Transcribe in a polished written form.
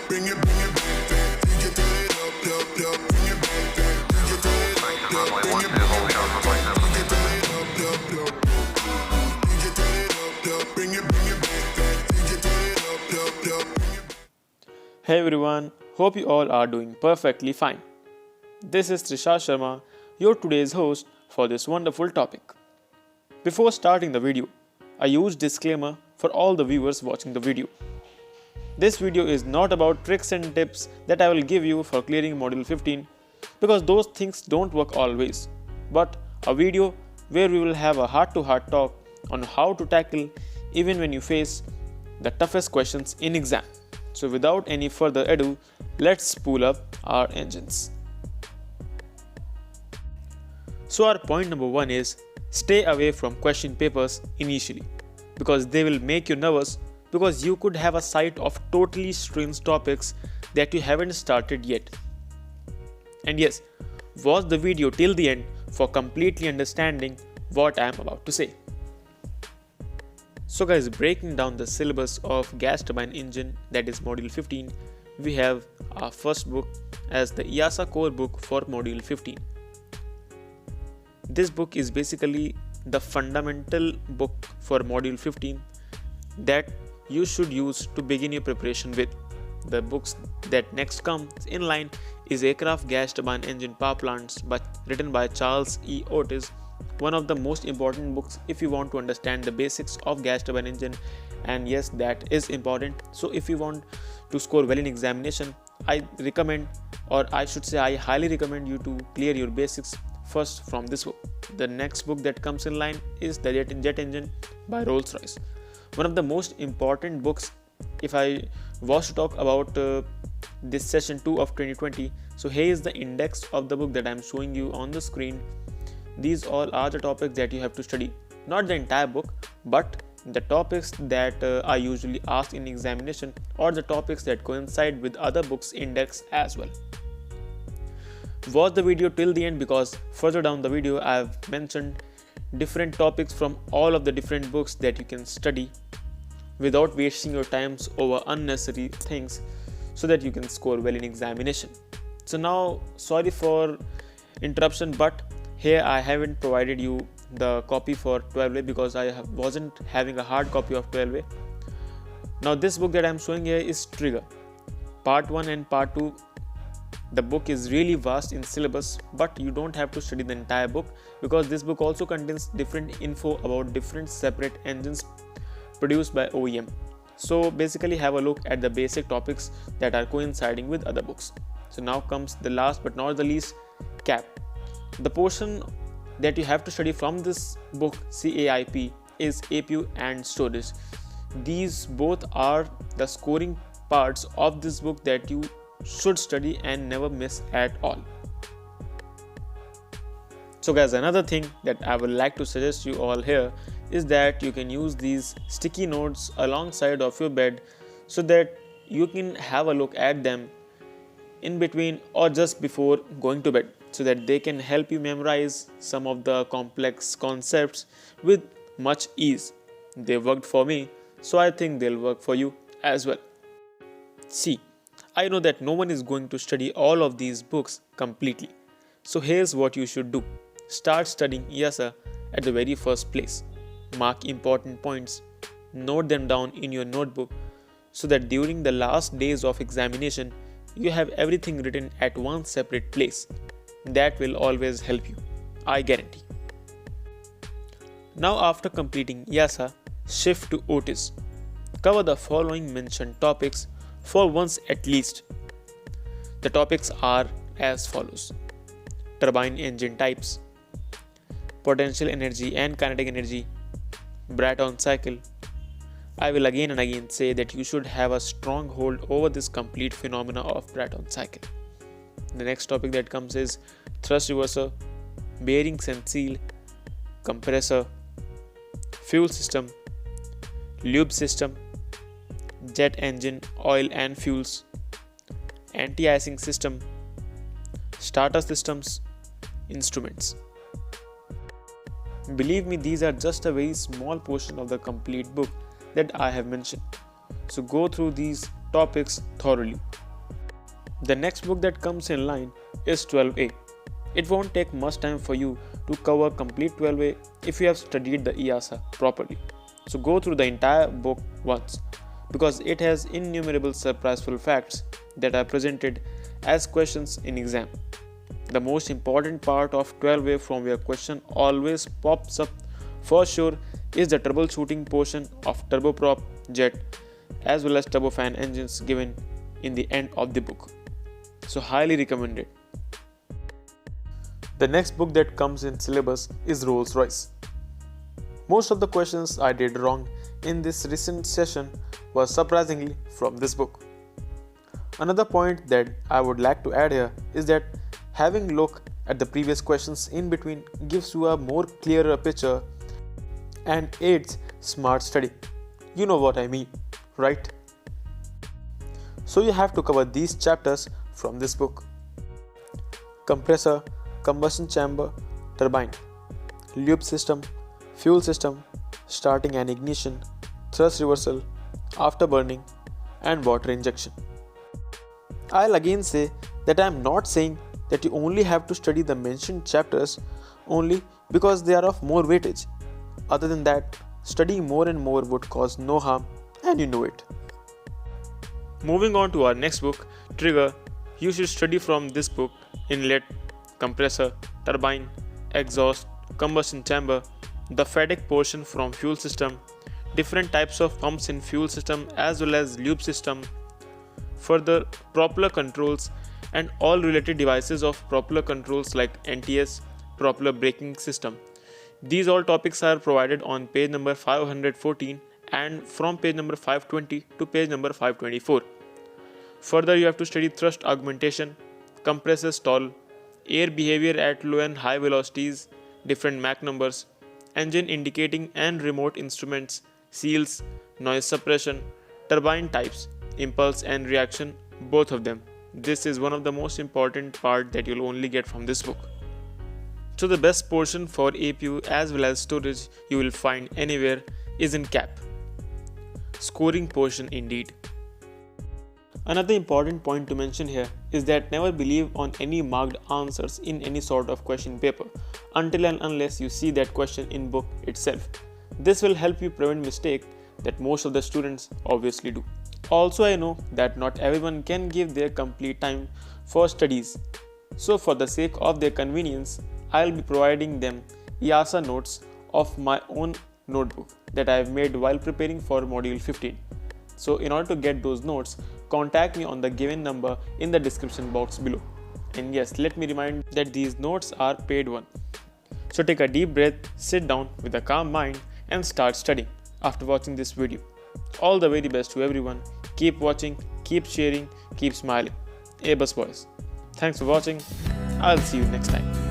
bring it back, DJ turn it up, up, up, bring it back, DJ turn it up, up, bring it back, DJ turn it up, up, DJ turn it up, bring it back, DJ turn it up, up. Hey everyone, hope you all are doing perfectly fine. This is Trisha Sharma, your today's host for this wonderful topic. Before starting the video, a huge disclaimer for all the viewers watching the video. This video is not about tricks and tips that I will give you for clearing Module 15 because those things don't work always, but a video where we will have a heart-to-heart talk on how to tackle even when you face the toughest questions in exam. So without any further ado, let's spool up our engines. So our point number 1 is stay away from question papers initially because they will make you nervous because you could have a sight of totally strange topics that you haven't started yet. And yes, watch the video till the end for completely understanding what I am about to say. So guys, breaking down the syllabus of gas turbine engine, that is module 15, we have our first book as the EASA core book for module 15. This book is basically the fundamental book for module 15 that you should use to begin your preparation with. The books that next comes in line is Aircraft Gas Turbine Engine Power Plants written by Charles E. Otis, one of the most important books if you want to understand the basics of gas turbine engine, and yes, that is important. So if you want to score well in examination, I recommend, or I should say I highly recommend you to clear your basics first from this book. The next book that comes in line is The Jet Engine by Rolls-Royce, one of the most important books if I was to talk about this session 2 of 2020. So here is the index of the book that I am showing you on the screen. These all are the topics that you have to study, not the entire book, but the topics that are usually asked in examination or the topics that coincide with other books index as well. Watch the video till the end because further down the video I have mentioned different topics from all of the different books that you can study without wasting your times over unnecessary things so that you can score well in examination. So now, sorry for interruption, but here I haven't provided you the copy for 12A because I wasn't having a hard copy of 12A. Now this book that I am showing here is Trigger. Part 1 and Part 2. The book is really vast in syllabus, but you don't have to study the entire book because this book also contains different info about different separate engines produced by OEM. So basically have a look at the basic topics that are coinciding with other books. So now comes the last but not the least, CAP. The portion that you have to study from this book, CAIP, is APU and storage. These both are the scoring parts of this book that you should study and never miss at all. So guys, another thing that I would like to suggest you all here is that you can use these sticky notes alongside of your bed so that you can have a look at them in between or just before going to bed, so that they can help you memorize some of the complex concepts with much ease. They worked for me, so I think they'll work for you as well. See, I know that no one is going to study all of these books completely. So here's what you should do. Start studying EASA at the very first place. Mark important points, note them down in your notebook so that during the last days of examination, you have everything written at one separate place. That will always help you, I guarantee. Now after completing EASA, shift to Otis. Cover the following mentioned topics for once at least. The topics are as follows: turbine engine types, potential energy and kinetic energy, Brayton cycle. I will again and again say that you should have a strong hold over this complete phenomena of Brayton cycle. The next topic that comes is thrust reverser, bearings and seal, compressor, fuel system, lube system, jet engine, oil and fuels, anti-icing system, starter systems, instruments. Believe me, these are just a very small portion of the complete book that I have mentioned. So go through these topics thoroughly. The next book that comes in line is 12A. It won't take much time for you to cover complete 12A if you have studied the EASA properly. So go through the entire book once, because it has innumerable surpriseful facts that are presented as questions in exam. The most important part of 12A from where question always pops up for sure is the troubleshooting portion of turboprop, jet as well as turbofan engines given in the end of the book. So highly recommended. The next book that comes in syllabus is Rolls-Royce. Most of the questions I did wrong in this recent session were surprisingly from this book. Another point that I would like to add here is that having a look at the previous questions in between gives you a more clearer picture and aids smart study. You know what I mean, right? So you have to cover these chapters from this book: compressor, combustion chamber, turbine, lube system, fuel system, starting and ignition, thrust reversal, afterburning, and water injection. I'll again say that I am not saying that you only have to study the mentioned chapters only because they are of more weightage. Other than that, studying more and more would cause no harm, and you know it. Moving on to our next book, Trigger. You should study from this book inlet, compressor, turbine, exhaust, combustion chamber, the FADEC portion from fuel system, different types of pumps in fuel system as well as lube system, further propeller controls and all related devices of propeller controls like NTS, propeller braking system. These all topics are provided on page number 514 and from page number 520 to page number 524. Further, you have to study thrust augmentation, compressor stall, air behavior at low and high velocities, different Mach numbers, engine indicating and remote instruments, seals, noise suppression, turbine types, impulse and reaction, both of them. This is one of the most important part that you'll only get from this book. So the best portion for APU as well as storage you will find anywhere is in CAP. Scoring portion indeed. Another important point to mention here is that never believe on any marked answers in any sort of question paper until and unless you see that question in book itself. This will help you prevent mistake that most of the students obviously do. Also, I know that not everyone can give their complete time for studies. So for the sake of their convenience, I'll be providing them EASA notes of my own notebook that I have made while preparing for module 15. So in order to get those notes, contact me on the given number in the description box below. And yes, let me remind that these notes are paid one. So take a deep breath, sit down with a calm mind and start studying after watching this video. All the very best to everyone. Keep watching, keep sharing, keep smiling. A Bus Boys. Thanks for watching. I'll see you next time.